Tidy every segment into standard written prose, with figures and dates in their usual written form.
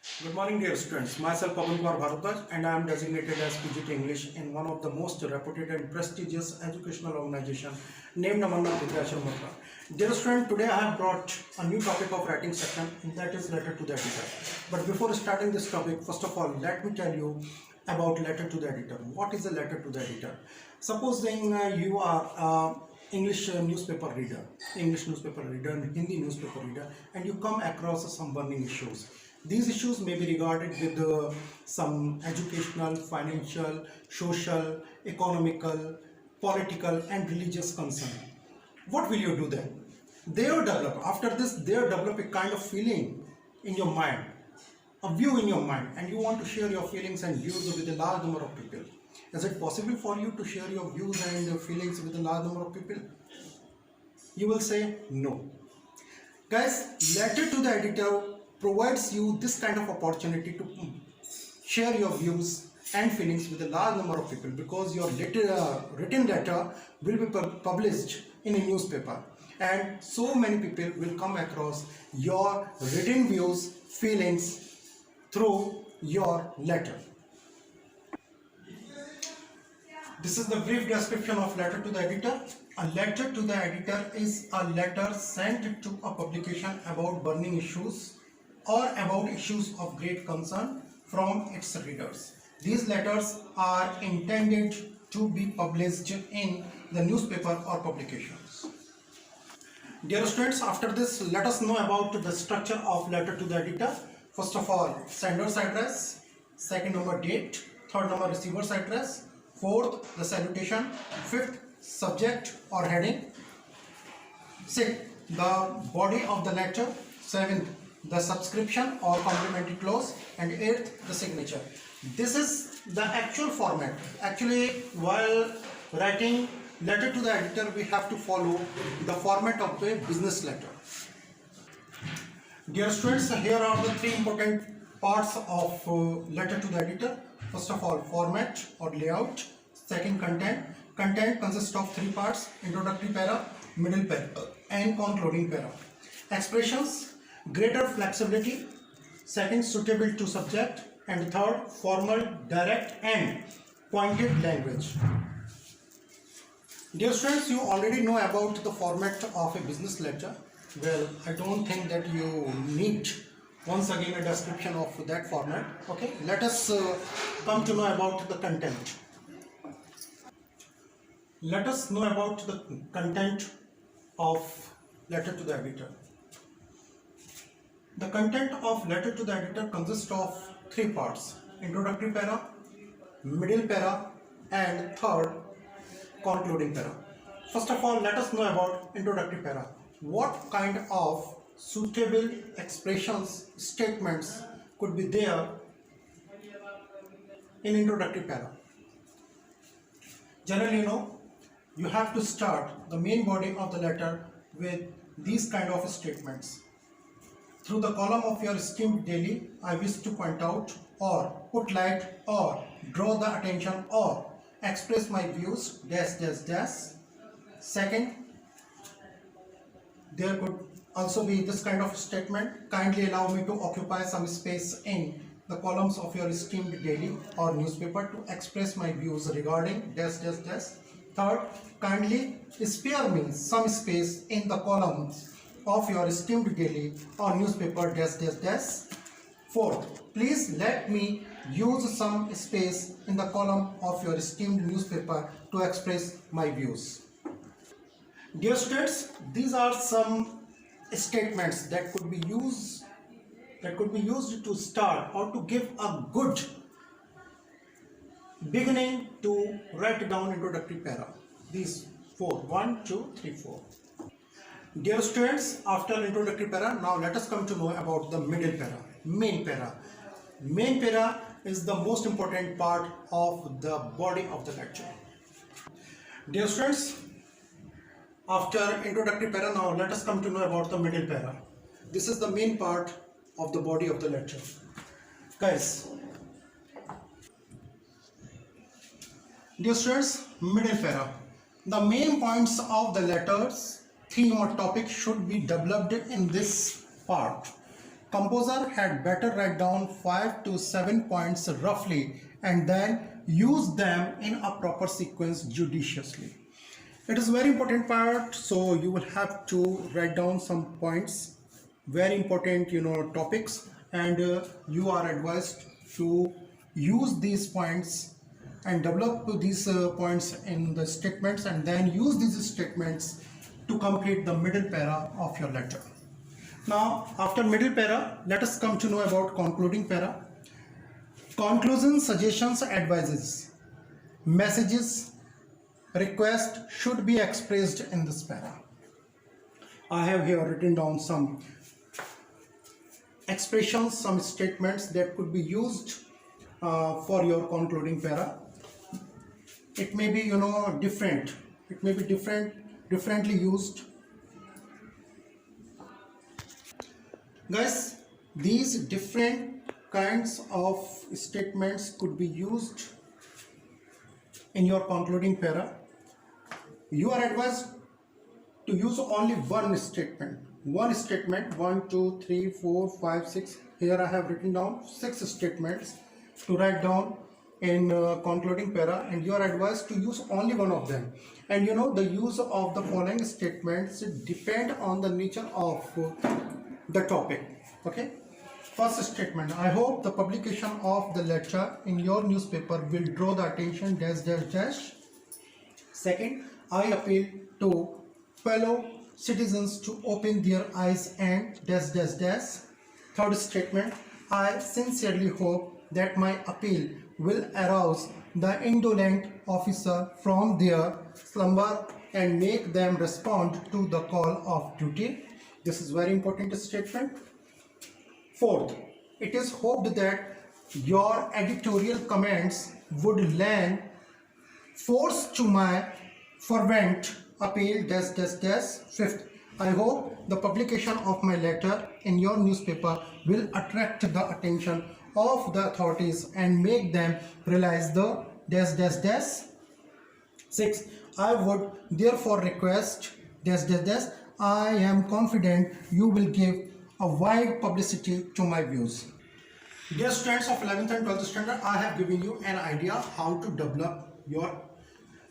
Good morning, dear students. Myself, Pavan Kumar Bharadwaj, and I am designated as PGT English in one of the most reputed and prestigious educational organization named Amarnath Vidyashram Matra. Dear student, today I have brought a new topic of writing section, and that is letter to the editor. But before starting this topic, first of all, let me tell you about letter to the editor. What is a letter to the editor? Supposing you are English newspaper reader, and Hindi newspaper reader, and you come across some burning issues. These issues may be regarded with some educational, financial, social, economical, political, and religious concern. What will you do then? After this, they will develop a kind of feeling in your mind, a view in your mind, and you want to share your feelings and views with a large number of people. Is it possible for you to share your views and your feelings with a large number of people? You will say no. Guys, letter to the editor provides you this kind of opportunity to share your views and feelings with a large number of people, because your written letter will be published in a newspaper, and so many people will come across your written views, feelings through your letter. This is the brief description of letter to the editor. A letter to the editor is a letter sent to a publication about burning issues or about issues of great concern from its readers. These letters are intended to be published in the newspaper or publications. Dear students, after this, let us know about the structure of letter to the editor. First of all, sender's address, second number date, third number receiver's address, fourth the salutation, fifth subject or heading, sixth the body of the letter, seventh the subscription or complimentary clause, and eighth the signature. This is the actual format. Actually, while writing letter to the editor, we have to follow the format of a business letter. Dear students, here are the three important parts of letter to the editor. First of all, format or layout. Second, content. Content consists of three parts: introductory para, middle para, and concluding para. Expressions: greater flexibility. Second, suitable to subject. And third, formal, direct, and pointed language. Dear students, you already know about the format of a business letter. Well, I don't think that you need once again a description of that format. Okay, let us come to know about the content. Let us know about the content of letter to the editor. The content of letter to the editor consists of three parts: introductory para, middle para, and third, concluding para. First of all, let us know about introductory para. What kind of suitable expressions, statements could be there in introductory para? Generally, you have to start the main body of the letter with these kind of statements. Through the column of your esteemed daily, I wish to point out, or put light, or draw the attention, or express my views, dash dash dash. Second, there could also be this kind of statement: kindly allow me to occupy some space in the columns of your esteemed daily or newspaper to express my views regarding dash dash dash. Third, kindly spare me some space in the columns of your esteemed daily or newspaper dash dash dash. Fourth, please let me use some space in the column of your esteemed newspaper to express my views. Dear students, these are some statements that could be used to start or to give a good beginning to write down introductory para. These four: 1, 2, 3, 4. Dear students, after introductory para, now let us come to know about the middle para, main para. Main para is the most important part of the body of the lecture. Dear students, after introductory para, now let us come to know about the middle para. This is the main part of the body of the lecture. Guys, dear students, middle para. The main points of the letters, theme or topic should be developed in this part. Composer had better write down 5 to 7 points roughly and then use them in a proper sequence judiciously. It is very important part, so you will have to write down some points, very important topics, and you are advised to use these points and develop these points in the statements, and then use these statements to complete the middle para of your letter. Now after middle para, let us come to know about concluding para. Conclusion, suggestions, advices, messages, request should be expressed in this para. I have here written down some expressions, some statements that could be used for your concluding para. It may be different. It may be differently used. Guys, these different kinds of statements could be used in your concluding para. You are advised to use only one statement. 1, 2, 3, 4, 5, 6. Here I have written down 6 statements to write down in concluding para, and you are advised to use only one of them. And the use of the following statements depend on the nature of the topic. Okay. First statement: I hope the publication of the letter in your newspaper will draw the attention dash dash dash. Second, I appeal to fellow citizens to open their eyes and dash dash dash. Third statement: I sincerely hope that my appeal will arouse the indolent officer from their slumber and make them respond to the call of duty. This is very important statement. Fourth, it is hoped that your editorial comments would lend force to my fervent appeal dash dash dash. Fifth, I hope the publication of my letter in your newspaper will attract the attention of the authorities and make them realize the dash dash dash. Sixth, I would therefore request dash dash dash. I am confident you will give a wide publicity to my views. Dear students of 11th and 12th standard, I have given you an idea how to develop your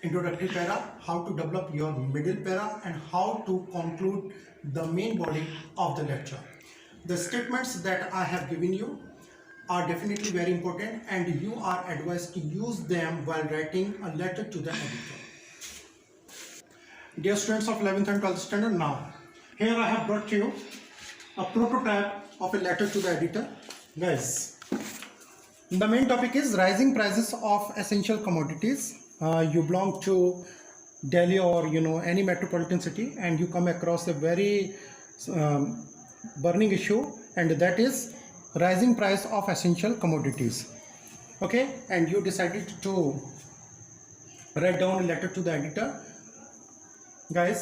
introductory para, how to develop your middle para, and how to conclude the main body of the lecture. The statements that I have given you are definitely very important, and you are advised to use them while writing a letter to the editor. Dear students of 11th and 12th standard, now here I have brought to you a prototype of a letter to the editor. Guys, the main topic is rising prices of essential commodities. You belong to Delhi or any metropolitan city, and you come across a very burning issue, and that is rising price of essential commodities. Okay, and you decided to write down a letter to the editor. Guys,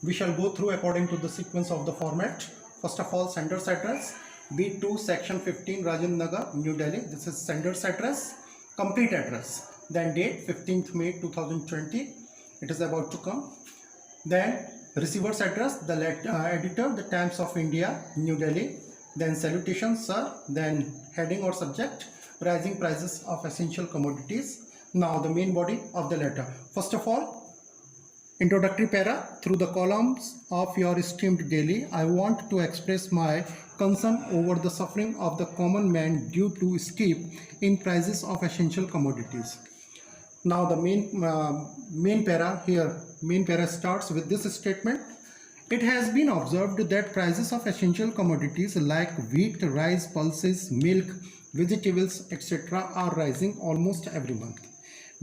we shall go through according to the sequence of the format. First of all, sender's address, B2 section 15 Rajendra Nagar, New Delhi. This is sender's address. Complete address, then date 15th May 2020. It is about to come. Then receiver's address, the editor, the Times of India, New Delhi. Then salutation, sir. Then heading or subject, rising prices of essential commodities. Now the main body of the letter. First of all, introductory para. Through the columns of your esteemed daily, I want to express my concern over the suffering of the common man due to steep in prices of essential commodities. Now the main para here. Main para starts with this statement. It has been observed that prices of essential commodities like wheat, rice, pulses, milk, vegetables, etc. are rising almost every month.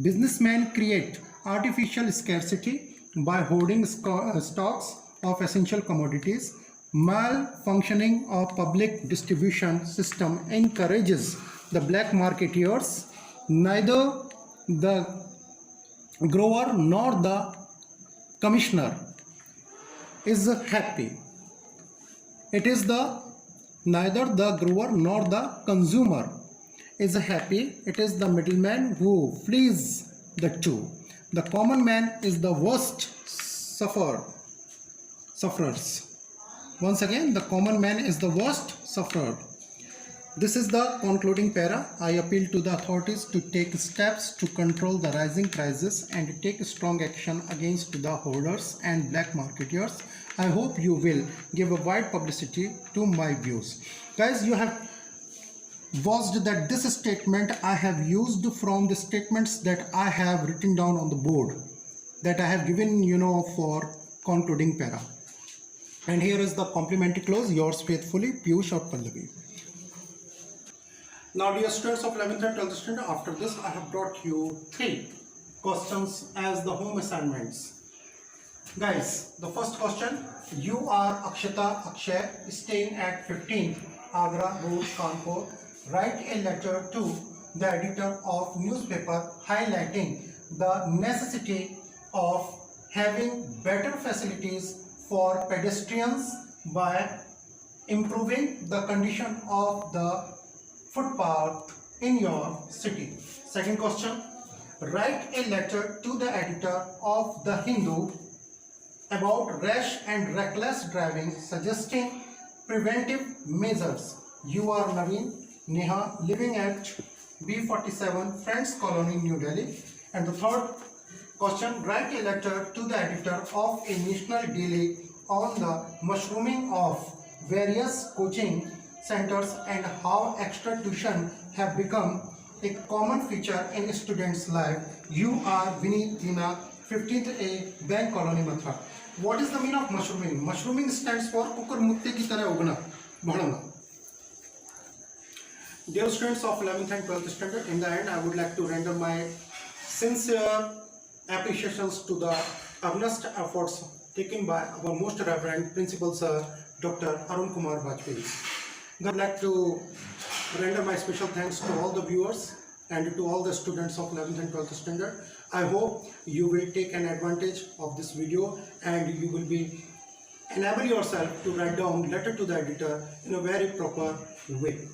Businessmen create artificial scarcity by hoarding stocks of essential commodities. Malfunctioning of public distribution system encourages the black marketeers. Neither the grower nor the commissioner is happy. It is neither the grower nor the consumer is happy. It is the middleman who flees the two. The common man is the worst sufferers. Once again, the common man is the worst suffered. This is the concluding para. I appeal to the authorities to take steps to control the rising prices and take strong action against the hoarders and black marketers. I hope you will give a wide publicity to my views. Guys, you have watched that this statement I have used from the statements that I have written down on the board that I have given for concluding para. And here is the complimentary clause, yours faithfully, Piyush or Pallavi. Now dear students of 11th and 12th standard, after this I have brought you 3 questions as the home assignments. Guys, the first question, you are Akshata Akshay staying at 15 Agra Road, Kanpur. Write a letter to the editor of newspaper highlighting the necessity of having better facilities for pedestrians by improving the condition of the footpath in your city. Second question, write a letter to the editor of the Hindu about rash and reckless driving, suggesting preventive measures. You are Naveen Neha, living at B47 Friends Colony, New Delhi. And the third question, write a letter to the editor of a national daily on the mushrooming of various coaching centers and how extra tuition have become a common feature in students' life. You are Vinny Tina, 15th A, Bank Colony, Mathura. What is the meaning of mushrooming? Mushrooming stands for कुकर मुत्ते की तरह उगना, बढ़ना. Dear students of 11th and 12th standard, in the end I would like to render my sincere appreciations to the earnest efforts taken by our most reverend principal sir, Dr. Arun Kumar Bajpayee. I would like to render my special thanks to all the viewers and to all the students of 11th and 12th standard. I hope you will take an advantage of this video and you will be enable yourself to write down letter to the editor in a very proper way.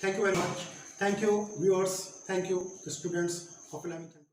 Thank you very much. Thank you viewers. Thank you the students of 11th.